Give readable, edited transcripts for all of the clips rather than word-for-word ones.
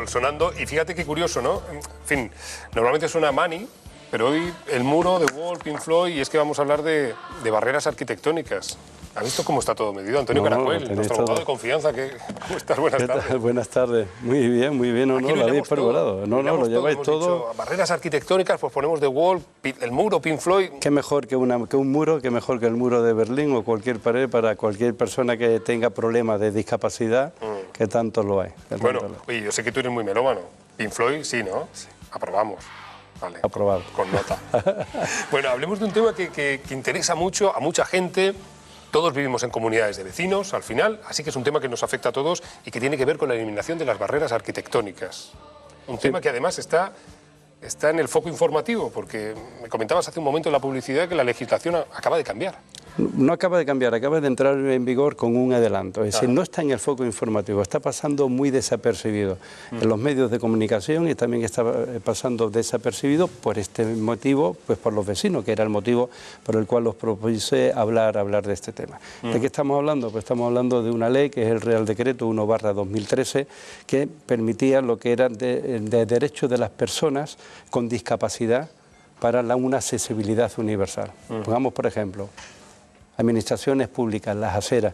sonando. Y fíjate qué curioso, ¿no? En fin, normalmente suena Money, pero hoy el muro, The Wall, Pink Floyd, y es que vamos a hablar de barreras arquitectónicas. ¿Has visto cómo está todo medido? Antonio Caracuel, nuestro abogado de confianza. ¿Cómo estás? Buenas tardes. Buenas tardes. Muy bien, muy bien. No, lo habéis preparado. No, lo lleváis todo. Dicho, barreras arquitectónicas, pues ponemos The Wall, el muro, Pink Floyd. Qué mejor que un muro, qué mejor que el muro de Berlín o cualquier pared para cualquier persona que tenga problemas de discapacidad, que tanto lo hay. Bueno, oye, yo sé que tú eres muy melómano. Pink Floyd, sí, ¿no? Sí. Aprobamos. Vale. Aprobado. Con nota. Bueno, hablemos de un tema que interesa mucho a mucha gente. Todos vivimos en comunidades de vecinos, al final, así que es un tema que nos afecta a todos y que tiene que ver con la eliminación de las barreras arquitectónicas. Un tema que además está en el foco informativo, porque me comentabas hace un momento en la publicidad que la legislación acaba de cambiar. No acaba de cambiar, acaba de entrar en vigor con un adelanto. Es decir, no está en el foco informativo, está pasando muy desapercibido en los medios de comunicación y también está pasando desapercibido por este motivo, pues por los vecinos, que era el motivo por el cual los propuse hablar de este tema. ¿De qué estamos hablando? Pues estamos hablando de una ley que es el Real Decreto 1/2013, que permitía lo que era de derechos de las personas con discapacidad para una accesibilidad universal. Pongamos, por ejemplo, administraciones públicas, las aceras.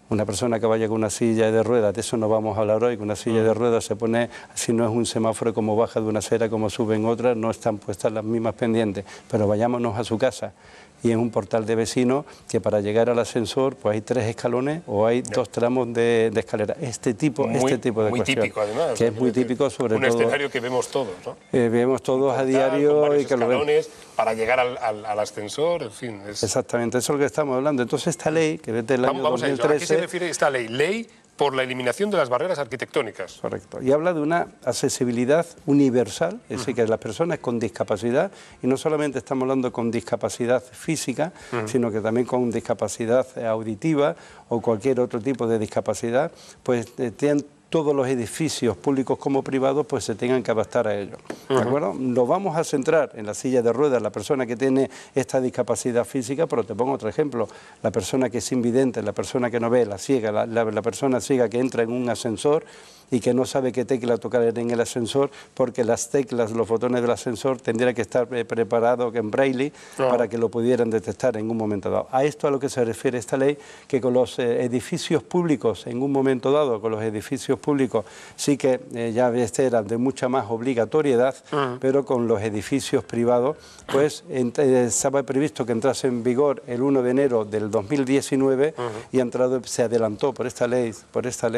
Una persona que vaya con una silla de ruedas, de eso no vamos a hablar hoy, con una silla de ruedas se pone, si no es un semáforo, como baja de una acera, como sube en otra, no están puestas las mismas pendientes, pero vayámonos a su casa. Y es un portal de vecinos que para llegar al ascensor pues hay 3 escalones o hay 2 tramos de escalera. Este tipo de cuestión. Muy típico además. Que es muy típico sobre todo. Un escenario que vemos todos, ¿no? Vemos todos a diario y que lo vemos. Para llegar al ascensor, en fin. Exactamente, eso es lo que estamos hablando. Entonces esta ley, que es del año 2013... ¿A qué se refiere esta ley? Ley por la eliminación de las barreras arquitectónicas. Correcto. Y habla de una accesibilidad universal, es decir, que las personas con discapacidad, y no solamente estamos hablando con discapacidad física, sino que también con discapacidad auditiva o cualquier otro tipo de discapacidad, pues tienen todos los edificios públicos como privados pues se tengan que adaptar a ello. ¿De acuerdo? Nos vamos a centrar en la silla de ruedas, la persona que tiene esta discapacidad física, pero te pongo otro ejemplo, la persona que es invidente, la persona que no ve, la ciega, la persona ciega que entra en un ascensor y que no sabe qué tecla tocar en el ascensor porque las teclas, los botones del ascensor tendrían que estar preparados en braille para que lo pudieran detectar en un momento dado. A esto a lo que se refiere esta ley, que con los edificios públicos en un momento dado, con los edificios públicos sí que ya eran de mucha más obligatoriedad, pero con los edificios privados pues estaba previsto que entrase en vigor el 1 de enero del 2019 y se adelantó por esta ley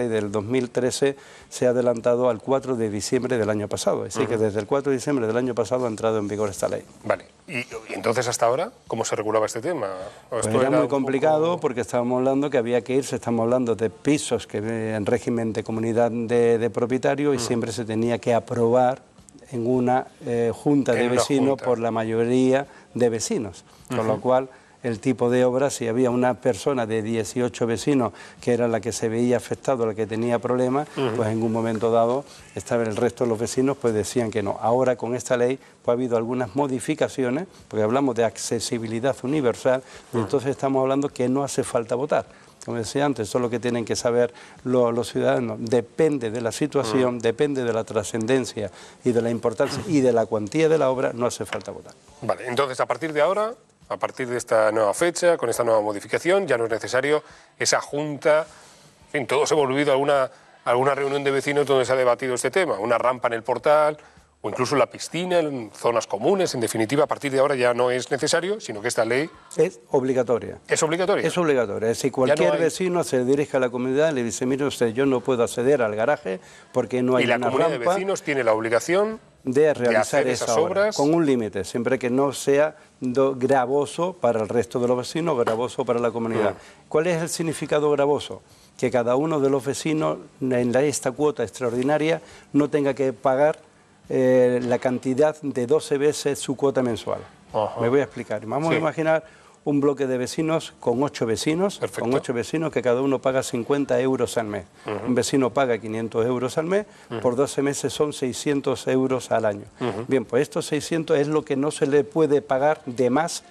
del 2013, se ha adelantado al 4 de diciembre del año pasado. Así que desde el 4 de diciembre del año pasado ha entrado en vigor esta ley. Vale. ¿Y entonces hasta ahora cómo se regulaba este tema? Pues era muy complicado porque estábamos hablando que había que irse, estamos hablando de pisos que en régimen de comunidad de propietarios y siempre se tenía que aprobar en una junta de vecinos por la mayoría de vecinos. Con lo cual el tipo de obra, si había una persona de 18 vecinos que era la que se veía afectado, la que tenía problemas, pues en un momento dado estaba el resto de los vecinos pues decían que no. Ahora con esta ley pues ha habido algunas modificaciones, porque hablamos de accesibilidad universal, y entonces estamos hablando que no hace falta votar. Como decía antes, eso es lo que tienen que saber los ciudadanos. Depende de la situación, depende de la trascendencia y de la importancia y de la cuantía de la obra, no hace falta votar. Vale, entonces a partir de ahora, a partir de esta nueva fecha, con esta nueva modificación, ya no es necesario esa junta. En fin, todos hemos vivido alguna reunión de vecinos donde se ha debatido este tema, una rampa en el portal o incluso en la piscina, en zonas comunes. En definitiva, a partir de ahora ya no es necesario, sino que esta ley... Es obligatoria. ¿Es obligatoria? Es obligatoria. Es decir, cualquier vecino se dirige a la comunidad y le dice, mire usted, yo no puedo acceder al garaje porque no hay una rampa. Y la comunidad de vecinos tiene la obligación de realizar esas obras con un límite, siempre que no sea gravoso para el resto de los vecinos, gravoso para la comunidad. ¿Cuál es el significado gravoso? Que cada uno de los vecinos en esta cuota extraordinaria no tenga que pagar la cantidad de 12 veces su cuota mensual. Me voy a explicar. Vamos a imaginar un bloque de vecinos con 8 vecinos, que cada uno paga 50 euros al mes. Un vecino paga 500 euros al mes, por 12 meses son 600 euros al año. Bien, pues estos 600 es lo que no se le puede pagar de más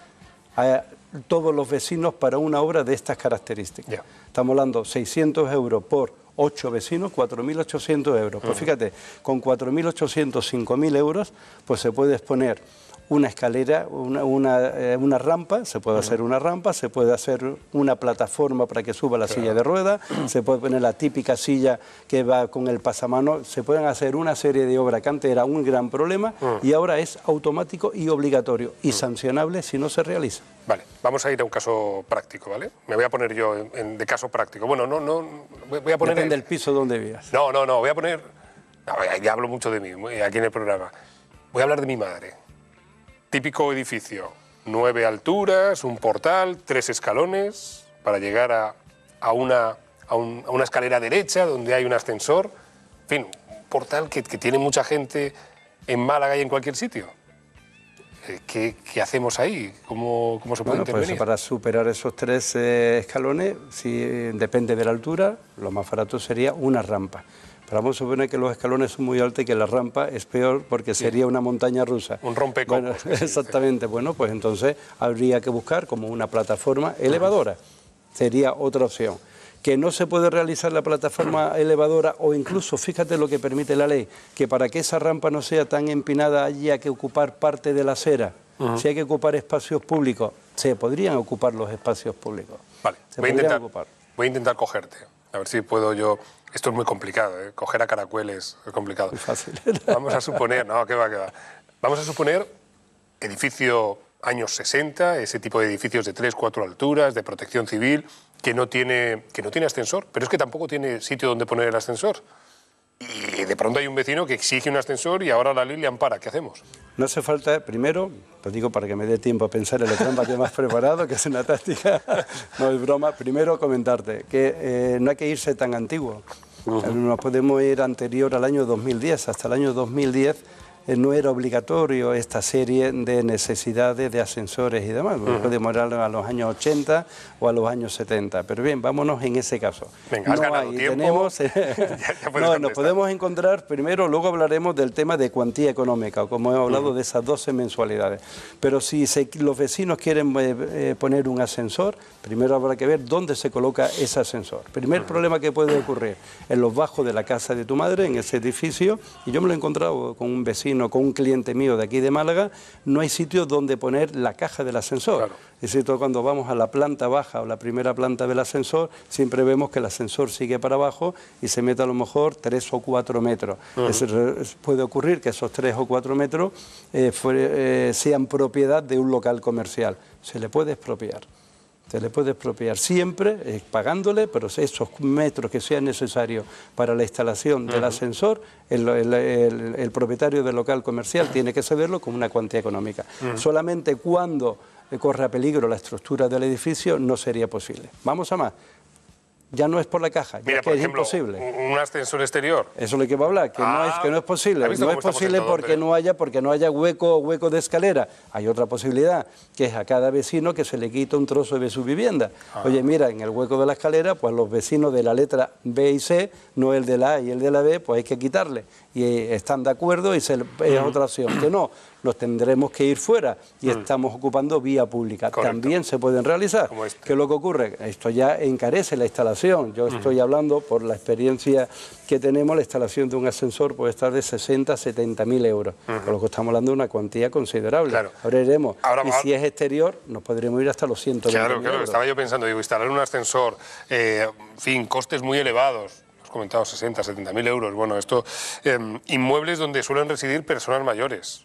a todos los vecinos para una obra de estas características. Estamos hablando 600 euros por 8 vecinos, 4.800 euros. Pues fíjate, con 4.800, 5.000 euros, pues se puede exponer una escalera, una rampa, se puede hacer una rampa, se puede hacer una plataforma para que suba la silla de ruedas, se puede poner la típica silla que va con el pasamano, se pueden hacer una serie de obras que antes era un gran problema y ahora es automático y obligatorio y sancionable si no se realiza. Vale, vamos a ir a un caso práctico, ¿vale? Me voy a poner yo de caso práctico. Bueno, voy a poner... Depende del piso donde vivas. No, voy a poner... No, ya hablo mucho de mí aquí en el programa. Voy a hablar de mi madre. Típico edificio, 9 alturas, un portal, 3 escalones para llegar a una escalera derecha donde hay un ascensor. En fin, un portal que tiene mucha gente en Málaga y en cualquier sitio. ¿Qué hacemos ahí? ¿Cómo se puede intervenir? Pues para superar esos 3 escalones, si depende de la altura, lo más barato sería una rampa. Pero vamos a suponer que los escalones son muy altos y que la rampa es peor porque sería una montaña rusa. Un rompecocos. Bueno, exactamente. Bueno, pues entonces habría que buscar como una plataforma elevadora. Sería otra opción. Que no se puede realizar la plataforma elevadora o incluso, fíjate lo que permite la ley, que para que esa rampa no sea tan empinada haya que ocupar parte de la acera. Si hay que ocupar espacios públicos, se podrían ocupar los espacios públicos. Vale, voy a intentar cogerte. A ver si puedo yo... Esto es muy complicado, ¿eh? Coger a caracueles es complicado. Muy fácil. Vamos a suponer... No, qué va. Vamos a suponer edificio años 60, ese tipo de edificios de 3, 4 alturas, de protección civil, que no tiene ascensor, pero es que tampoco tiene sitio donde poner el ascensor. Y de pronto hay un vecino que exige un ascensor y ahora la ley le ampara. ¿Qué hacemos? No hace falta, primero, te digo para que me dé tiempo a pensar en la trampa que me has preparado, que es una táctica, no es broma. Primero comentarte que no hay que irse tan antiguo. Nos podemos ir anterior al año 2010. Hasta el año 2010 no era obligatorio esta serie de necesidades de ascensores y demás. Podemos ir a los años 80 o a los años 70. Pero bien, vámonos en ese caso. Venga, has ganado tiempo. Nos podemos encontrar, primero, luego hablaremos del tema de cuantía económica, como hemos hablado de esas 12 mensualidades. Pero si los vecinos quieren poner un ascensor, primero habrá que ver dónde se coloca ese ascensor. Primer problema que puede ocurrir, en los bajos de la casa de tu madre, en ese edificio, y yo me lo he encontrado con un vecino, con un cliente mío de aquí de Málaga, no hay sitio donde poner la caja del ascensor. Claro. Es decir, cuando vamos a la planta baja o la primera planta del ascensor, siempre vemos que el ascensor sigue para abajo y se mete a lo mejor 3 o 4 metros. Puede ocurrir que esos 3 o 4 metros sean propiedad de un local comercial. Se le puede expropiar. Se le puede expropiar siempre, pagándole, pero esos metros que sean necesarios para la instalación del ascensor, el propietario del local comercial tiene que cederlo con una cuantía económica. Solamente cuando corre a peligro la estructura del edificio no sería posible. Vamos a más. Ya no es por la caja, mira, ya por que ejemplo, es imposible. Un ascensor exterior. Eso es lo que va a hablar, que no es posible. No es posible porque no haya hueco de escalera. Hay otra posibilidad, que es a cada vecino que se le quita un trozo de su vivienda. Oye, mira, en el hueco de la escalera, pues los vecinos de la letra B y C, no el de la A y el de la B, pues hay que quitarle. Y están de acuerdo y es otra opción. Que no, los tendremos que ir fuera y estamos ocupando vía pública. Correcto. También se pueden realizar. ¿Qué es lo que ocurre? Esto ya encarece la instalación. Yo estoy hablando, por la experiencia que tenemos, la instalación de un ascensor puede estar de 60 a 70.000 euros. Por lo que estamos hablando de una cuantía considerable. Claro. Ahora iremos. Y si es exterior, nos podremos ir hasta los 120.000 euros. Claro, estaba yo pensando, instalar un ascensor, en fin, costes muy elevados. Has comentado 60, 70.000 euros. Bueno, esto, inmuebles donde suelen residir personas mayores.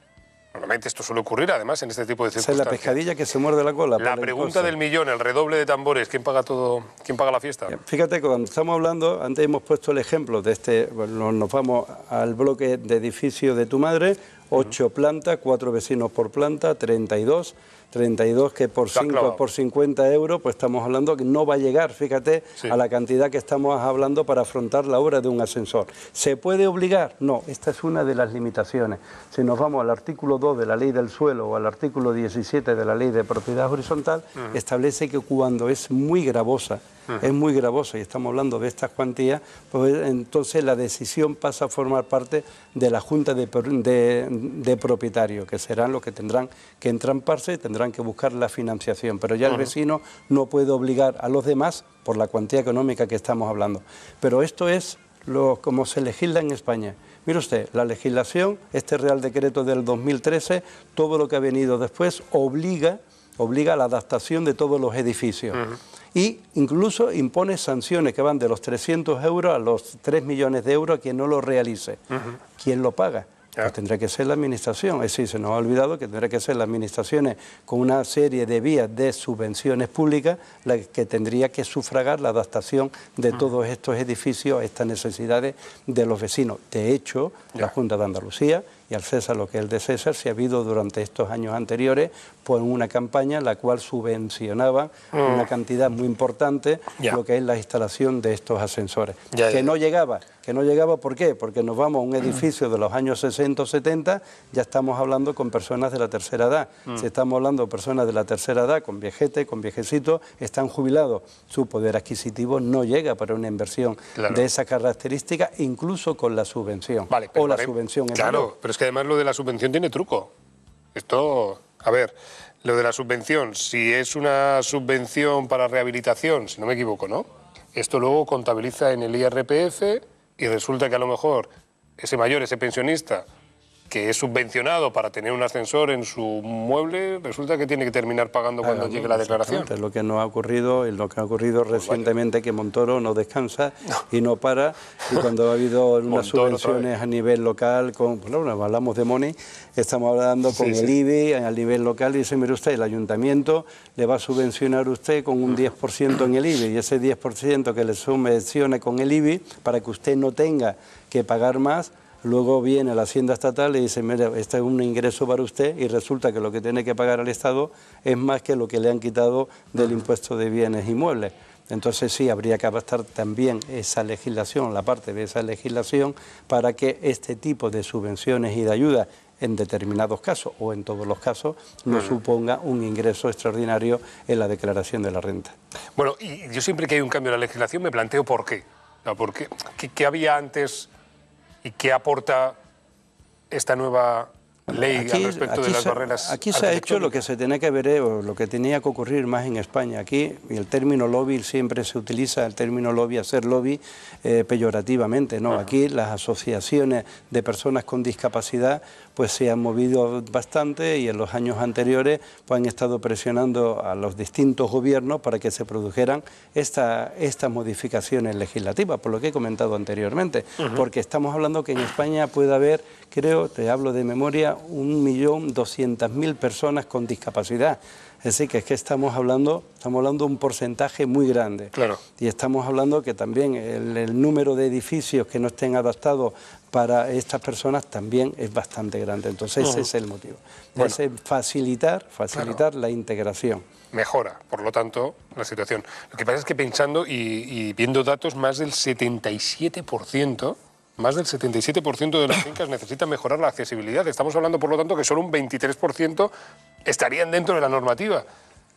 Normalmente esto suele ocurrir, además, en este tipo de circunstancias. Esa es la pescadilla que se muerde la cola. La pregunta del millón, el redoble de tambores, ¿quién paga todo? ¿Quién paga la fiesta? Fíjate que cuando estamos hablando, antes hemos puesto el ejemplo de este, bueno, nos vamos al bloque de edificio de tu madre, 8 plantas, 4 vecinos por planta, 32 que por 50 euros, pues estamos hablando que no va a llegar, fíjate, a la cantidad que estamos hablando para afrontar la obra de un ascensor. ¿Se puede obligar? No, esta es una de las limitaciones. Si nos vamos al artículo 2 de la Ley del Suelo o al artículo 17 de la Ley de Propiedad Horizontal, establece que cuando es muy gravosa es muy gravoso y estamos hablando de estas cuantías, pues entonces la decisión pasa a formar parte de la Junta de Propietarios, que serán los que tendrán que entramparse y tendrán que buscar la financiación. Pero ya el vecino no puede obligar a los demás por la cuantía económica que estamos hablando. Pero esto es como se legisla en España. Mire usted, la legislación, este Real Decreto del 2013, todo lo que ha venido después obliga a la adaptación de todos los edificios. Y incluso impone sanciones que van de los 300 euros a los 3 millones de euros a quien no lo realice. ¿Quién lo paga? Pues tendrá que ser la Administración. Es decir, se nos ha olvidado que tendrá que ser las administraciones con una serie de vías de subvenciones públicas la que tendría que sufragar la adaptación de todos estos edificios a estas necesidades de los vecinos. De hecho, la Junta de Andalucía, y al César lo que es el de César, se ha habido durante estos años anteriores pues una campaña en la cual subvencionaba una cantidad muy importante lo que es la instalación de estos ascensores. Que no llegaba, ¿por qué? Porque nos vamos a un edificio de los años 60 o 70, ya estamos hablando con personas de la tercera edad. Si estamos hablando de personas de la tercera edad, con viejete, con viejecitos, están jubilados, su poder adquisitivo no llega para una inversión de esa característica, incluso con la subvención. O la subvención en Claro, pero es que además lo de la subvención tiene truco. Esto, a ver, lo de la subvención, si es una subvención para rehabilitación, si no me equivoco, ¿no? Esto luego contabiliza en el IRPF y resulta que a lo mejor ese mayor, ese pensionista, que es subvencionado para tener un ascensor en su mueble, resulta que tiene que terminar pagando cuando llegue la declaración. Es lo que nos ha ocurrido, y lo que ha ocurrido recientemente, que Montoro no descansa y no para, y cuando ha habido unas subvenciones a nivel local, bueno, hablamos de Money, estamos hablando con el IBI a nivel local, y dice, mire usted, el ayuntamiento le va a subvencionar usted con un 10% en el IBI, y ese 10% que le subvencione con el IBI, para que usted no tenga que pagar más. Luego viene la Hacienda Estatal y dice, mira, este es un ingreso para usted, y resulta que lo que tiene que pagar al Estado es más que lo que le han quitado del impuesto de bienes inmuebles. Entonces sí, habría que adaptar también esa legislación, la parte de esa legislación, para que este tipo de subvenciones y de ayudas, en determinados casos o en todos los casos, no suponga un ingreso extraordinario en la declaración de la renta. Bueno, y yo siempre que hay un cambio en la legislación me planteo por qué. ¿Qué había antes y qué aporta esta nueva ley al respecto de las barreras? Aquí se ha hecho lo que se tenía que ver, o lo que tenía que ocurrir más en España. Aquí, y el término lobby siempre se utiliza, el término lobby, hacer lobby, peyorativamente, ¿no? Aquí las asociaciones de personas con discapacidad pues se han movido bastante, y en los años anteriores pues han estado presionando a los distintos gobiernos para que se produjeran estas modificaciones legislativas, por lo que he comentado anteriormente, porque estamos hablando que en España puede haber, creo, te hablo de memoria, 1.200.000 personas con discapacidad. Es decir, que estamos hablando de un porcentaje muy grande. Claro. Y estamos hablando que también el número de edificios que no estén adaptados para estas personas también es bastante grande. Entonces ese es el motivo. Bueno, es facilitar la integración. Mejora, por lo tanto, la situación. Lo que pasa es que pensando y viendo datos, más del 77% de las fincas necesitan mejorar la accesibilidad. Estamos hablando, por lo tanto, que solo un 23% estarían dentro de la normativa.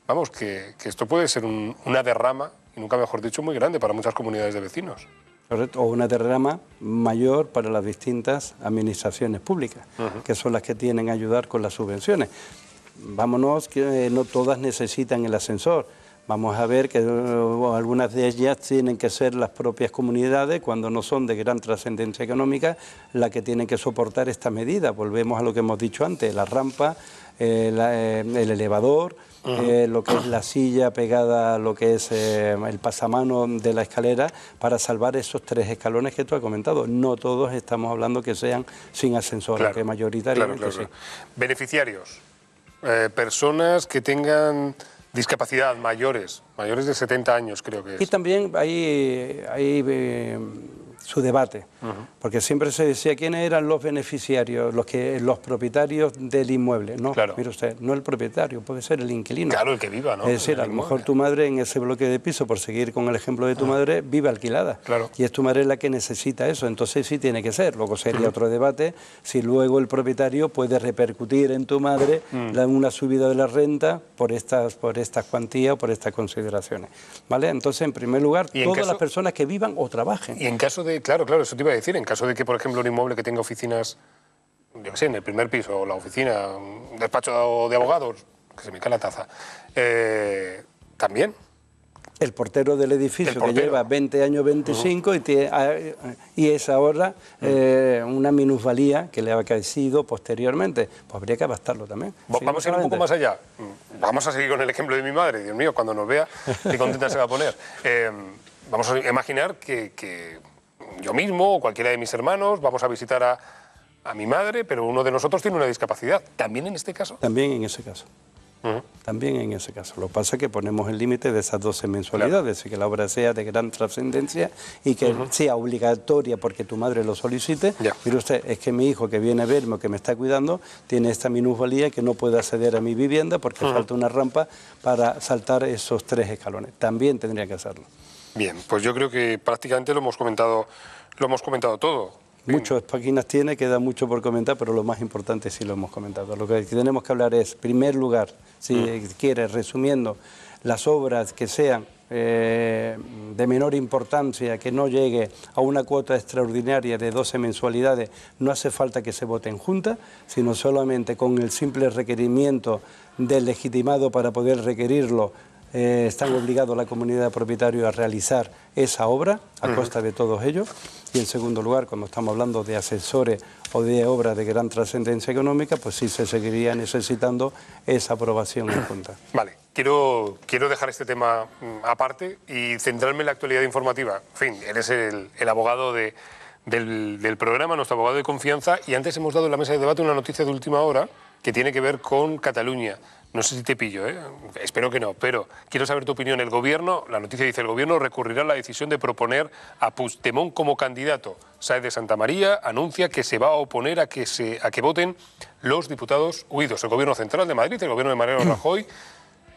Vamos, que esto puede ser una derrama, y nunca mejor dicho, muy grande para muchas comunidades de vecinos. Correcto, o una derrama mayor para las distintas administraciones públicas, que son las que tienen que ayudar con las subvenciones. Vámonos, que no todas necesitan el ascensor. Vamos a ver que algunas de ellas tienen que ser las propias comunidades, cuando no son de gran trascendencia económica, las que tienen que soportar esta medida. Volvemos a lo que hemos dicho antes, la rampa, el elevador, lo que es la silla pegada a lo que es el pasamano de la escalera, para salvar esos 3 escalones que tú has comentado. No todos estamos hablando que sean sin ascensor, claro, que mayoritariamente sí. Beneficiarios, personas que tengan discapacidad, mayores de 70 años, creo que es. Y también hay su debate, porque siempre se decía quiénes eran los beneficiarios, los propietarios del inmueble. No, claro. Mire usted, no el propietario, puede ser el inquilino. Claro, el que viva, ¿no? Es decir, a lo mejor tu madre en ese bloque de piso, por seguir con el ejemplo de tu madre, vive alquilada. Claro. Y es tu madre la que necesita eso, entonces sí tiene que ser. Luego sería otro debate si luego el propietario puede repercutir en tu madre una subida de la renta por estas cuantías o por estas consideraciones. ¿Vale? Entonces, en primer lugar, todas las personas que vivan o trabajen. Y en caso de, claro, eso te iba a decir, en caso de que, por ejemplo, un inmueble que tenga oficinas, yo qué sé, en el primer piso, o la oficina, un despacho de abogados, que se me cae la taza, también. El portero del edificio que lleva 20 años, 25, y es ahora una minusvalía que le ha acaecido posteriormente, pues habría que abastarlo también. Vamos a ir un poco más allá. Vamos a seguir con el ejemplo de mi madre. Dios mío, cuando nos vea, qué contenta se va a poner. Vamos a imaginar que yo mismo o cualquiera de mis hermanos vamos a visitar a mi madre, pero uno de nosotros tiene una discapacidad. ¿También en este caso? También en ese caso. También en ese caso. Lo que pasa es que ponemos el límite de esas 12 mensualidades, claro. Y que la obra sea de gran trascendencia y que sea obligatoria porque tu madre lo solicite. Mire usted, es que mi hijo que viene a verme o que me está cuidando tiene esta minusvalía que no puede acceder a mi vivienda porque falta una rampa para saltar esos 3 escalones. También tendría que hacerlo. Bien, pues yo creo que prácticamente lo hemos comentado todo. Muchas páginas tiene, queda mucho por comentar, pero lo más importante sí lo hemos comentado. Lo que tenemos que hablar es, en primer lugar, si quieres, resumiendo, las obras que sean de menor importancia, que no llegue a una cuota extraordinaria de 12 mensualidades, no hace falta que se vote en junta, sino solamente con el simple requerimiento del legitimado para poder requerirlo. Están obligados la comunidad de propietarios a realizar esa obra a costa de todos ellos. Y en segundo lugar, cuando estamos hablando de asesores o de obras de gran trascendencia económica, pues sí se seguiría necesitando esa aprobación en Junta. Vale, quiero dejar este tema aparte y centrarme en la actualidad informativa. En fin, eres el abogado del programa, nuestro abogado de confianza, y antes hemos dado en la mesa de debate una noticia de última hora que tiene que ver con Cataluña. No sé si te pillo, espero que no, pero quiero saber tu opinión. El Gobierno, la noticia dice, el Gobierno recurrirá a la decisión de proponer a Puigdemont como candidato. Sáenz de Santamaría anuncia que se va a oponer a que voten los diputados huidos. El Gobierno Central de Madrid, el Gobierno de Mariano Rajoy,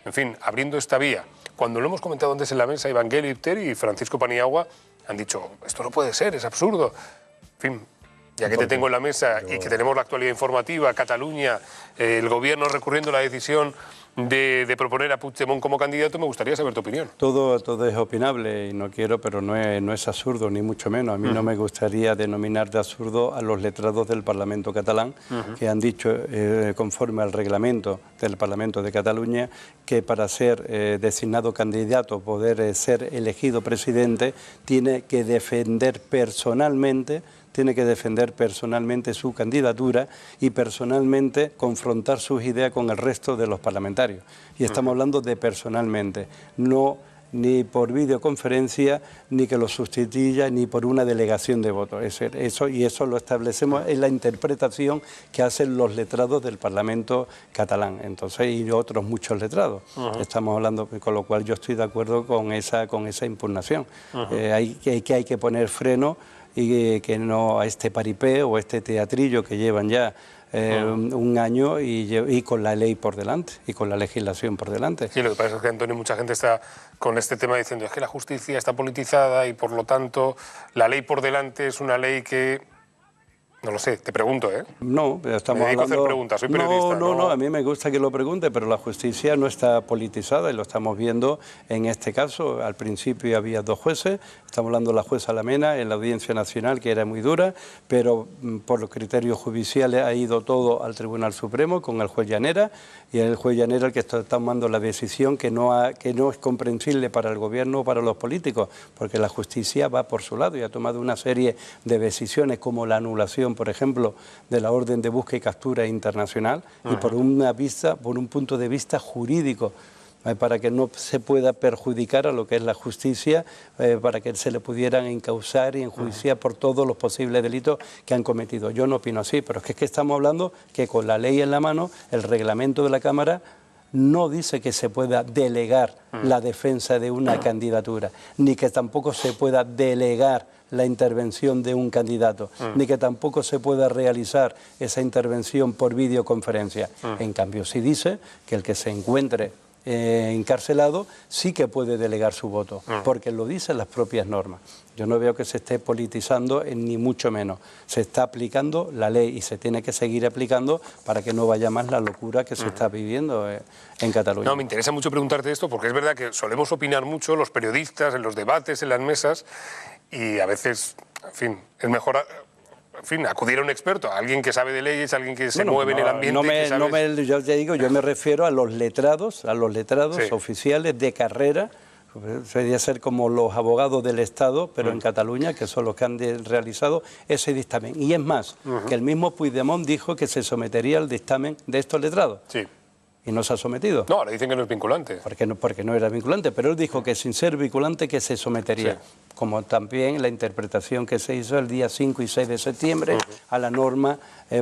en fin, abriendo esta vía. Cuando lo hemos comentado antes en la mesa, Iván Gelipter y Francisco Paniagua han dicho, esto no puede ser, es absurdo. En fin, ya que te tengo en la mesa y que tenemos la actualidad informativa, Cataluña, el Gobierno recurriendo a la decisión de proponer a Puigdemont como candidato, me gustaría saber tu opinión. Todo es opinable y no quiero, pero no es absurdo, ni mucho menos. A mí no me gustaría denominar de absurdo a los letrados del Parlamento catalán, que han dicho, conforme al reglamento del Parlamento de Cataluña, que para ser designado candidato, poder ser elegido presidente, tiene que defender personalmente su candidatura y personalmente confrontar sus ideas con el resto de los parlamentarios. Y estamos hablando de personalmente, no ni por videoconferencia, ni que lo sustituya, ni por una delegación de votos. Eso lo establecemos en la interpretación que hacen los letrados del Parlamento catalán, entonces, y otros muchos letrados. Estamos hablando, con lo cual yo estoy de acuerdo con esa impugnación. Hay que poner freno y que no a este paripé o este teatrillo que llevan ya un año y con la ley por delante y con la legislación por delante. Sí, lo que pasa es que, Antonio, mucha gente está con este tema diciendo es que la justicia está politizada y por lo tanto la ley por delante es una ley que... No lo sé, te pregunto, ¿eh? No, estamos me dedico a hacer preguntas, soy periodista. No, a mí me gusta que lo pregunte, pero la justicia no está politizada y lo estamos viendo en este caso. Al principio había 2 jueces, estamos hablando de la jueza Lamena en la Audiencia Nacional, que era muy dura, pero por los criterios judiciales ha ido todo al Tribunal Supremo con el juez Llanera, y el juez Llanera el que está tomando la decisión que no es comprensible para el gobierno o para los políticos, porque la justicia va por su lado y ha tomado una serie de decisiones como la anulación, por ejemplo, de la orden de búsqueda y captura internacional, y por un punto de vista jurídico, para que no se pueda perjudicar a lo que es la justicia, para que se le pudieran encausar y enjuiciar por todos los posibles delitos que han cometido. Yo no opino así, pero es que estamos hablando que con la ley en la mano, el reglamento de la Cámara no dice que se pueda delegar la defensa de una candidatura, ni que tampoco se pueda delegar la intervención de un candidato, ni que tampoco se pueda realizar esa intervención por videoconferencia. En cambio, sí dice que el que se encuentre encarcelado sí que puede delegar su voto, porque lo dicen las propias normas. Yo no veo que se esté politizando, ni mucho menos. Se está aplicando la ley y se tiene que seguir aplicando para que no vaya más la locura que se está viviendo en Cataluña. No, me interesa mucho preguntarte esto porque es verdad que solemos opinar mucho los periodistas en los debates, en las mesas, y a veces, en fin, es mejor... En fin, acudir a un experto, a alguien que sabe de leyes, a alguien que se mueve en el ambiente. Yo te digo, yo me refiero a los letrados Sí. oficiales de carrera. Sería ser como los abogados del Estado, pero en Cataluña, que son los que han realizado ese dictamen. Y es más, que el mismo Puigdemont dijo que se sometería al dictamen de estos letrados. Sí. Y no se ha sometido. No, ahora dicen que no es vinculante. Porque no era vinculante, pero él dijo que sin ser vinculante que se sometería. Sí. Como también la interpretación que se hizo el día 5 y 6 de septiembre a la norma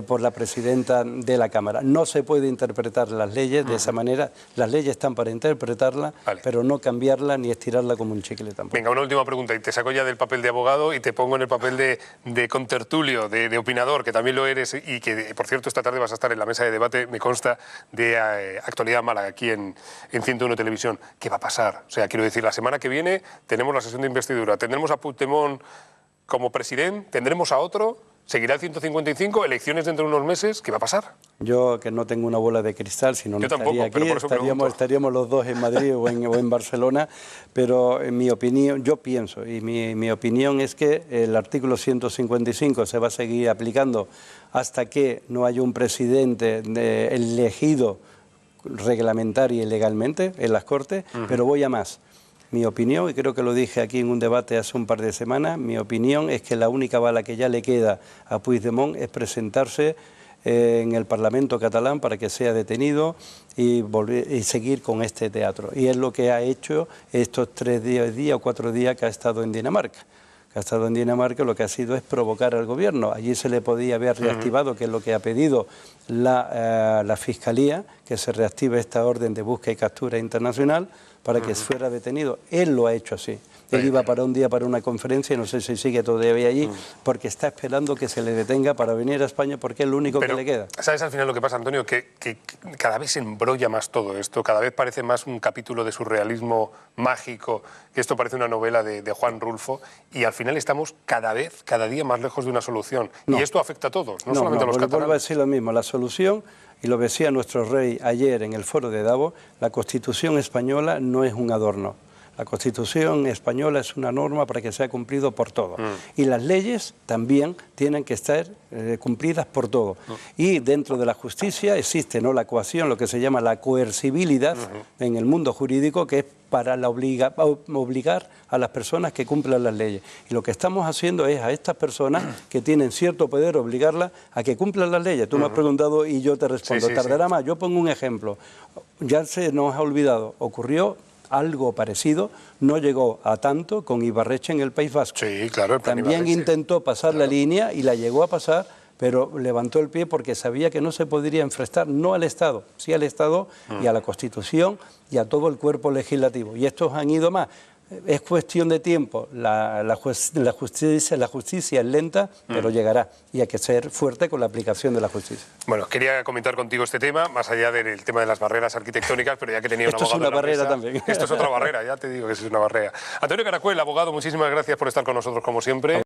por la presidenta de la Cámara. No se puede interpretar las leyes de esa manera. Las leyes están para interpretarlas, pero no cambiarlas ni estirarla como un chicle tampoco. Venga, una última pregunta, y te saco ya del papel de abogado y te pongo en el papel de contertulio, de opinador, que también lo eres, y que, por cierto, esta tarde vas a estar en la mesa de debate, me consta, de Actualidad Málaga, aquí en 101 Televisión. ¿Qué va a pasar? O sea, quiero decir, la semana que viene tenemos la sesión de investidura, tendremos a Puigdemont como presidente, tendremos a otro, seguirá el 155, elecciones dentro de unos meses, ¿qué va a pasar? Yo, que no tengo una bola de cristal, si no, no tampoco, estaría aquí, estaríamos los dos en Madrid o en Barcelona, pero en mi opinión, yo pienso, y mi opinión es que el artículo 155 se va a seguir aplicando hasta que no haya un presidente elegido reglamentaria y legalmente en las Cortes, pero voy a más. Mi opinión, y creo que lo dije aquí en un debate hace un par de semanas, mi opinión es que la única bala que ya le queda a Puigdemont es presentarse en el Parlamento catalán para que sea detenido y seguir con este teatro. Y es lo que ha hecho estos 3 días o 4 días que ha estado en Dinamarca. Lo que ha sido es provocar al gobierno. Allí se le podía haber reactivado, que es lo que ha pedido la Fiscalía, que se reactive esta orden de búsqueda y captura internacional para que fuera detenido. Él lo ha hecho así. Él iba para un día para una conferencia, no sé si sigue todavía allí, porque está esperando que se le detenga para venir a España, porque es lo único que le queda. ¿Sabes al final lo que pasa, Antonio? Que cada vez se embrolla más todo esto, cada vez parece más un capítulo de surrealismo mágico, que esto parece una novela de Juan Rulfo, y al final estamos cada día más lejos de una solución. Y esto afecta a todos, no solamente a los catalanes. Vuelvo a decir lo mismo, la solución, y lo decía nuestro rey ayer en el foro de Davos, la Constitución española no es un adorno. La Constitución española es una norma para que sea cumplido por todos. Y las leyes también tienen que estar cumplidas por todos. Y dentro de la justicia existe, ¿no?, la coacción, lo que se llama la coercibilidad en el mundo jurídico, que es para obligar a las personas que cumplan las leyes. Y lo que estamos haciendo es a estas personas que tienen cierto poder obligarlas a que cumplan las leyes. Tú me has preguntado y yo te respondo. ¿Tardará más? Yo pongo un ejemplo. Ya se nos ha olvidado. Ocurrió algo parecido, no llegó a tanto con Ibarretxe en el País Vasco. Sí, claro. También intentó pasar la línea y la llegó a pasar, pero levantó el pie porque sabía que no se podría enfrentar no al Estado, sí al Estado y a la Constitución y a todo el cuerpo legislativo. Y estos han ido más. Es cuestión de tiempo, la justicia es lenta, pero llegará, y hay que ser fuerte con la aplicación de la justicia. Bueno, quería comentar contigo este tema, más allá del tema de las barreras arquitectónicas, pero ya que tenía un abogado Esto es una barrera mesa, también. Esto es otra barrera, ya te digo que es una barrera. Antonio Caracuel, abogado, muchísimas gracias por estar con nosotros como siempre.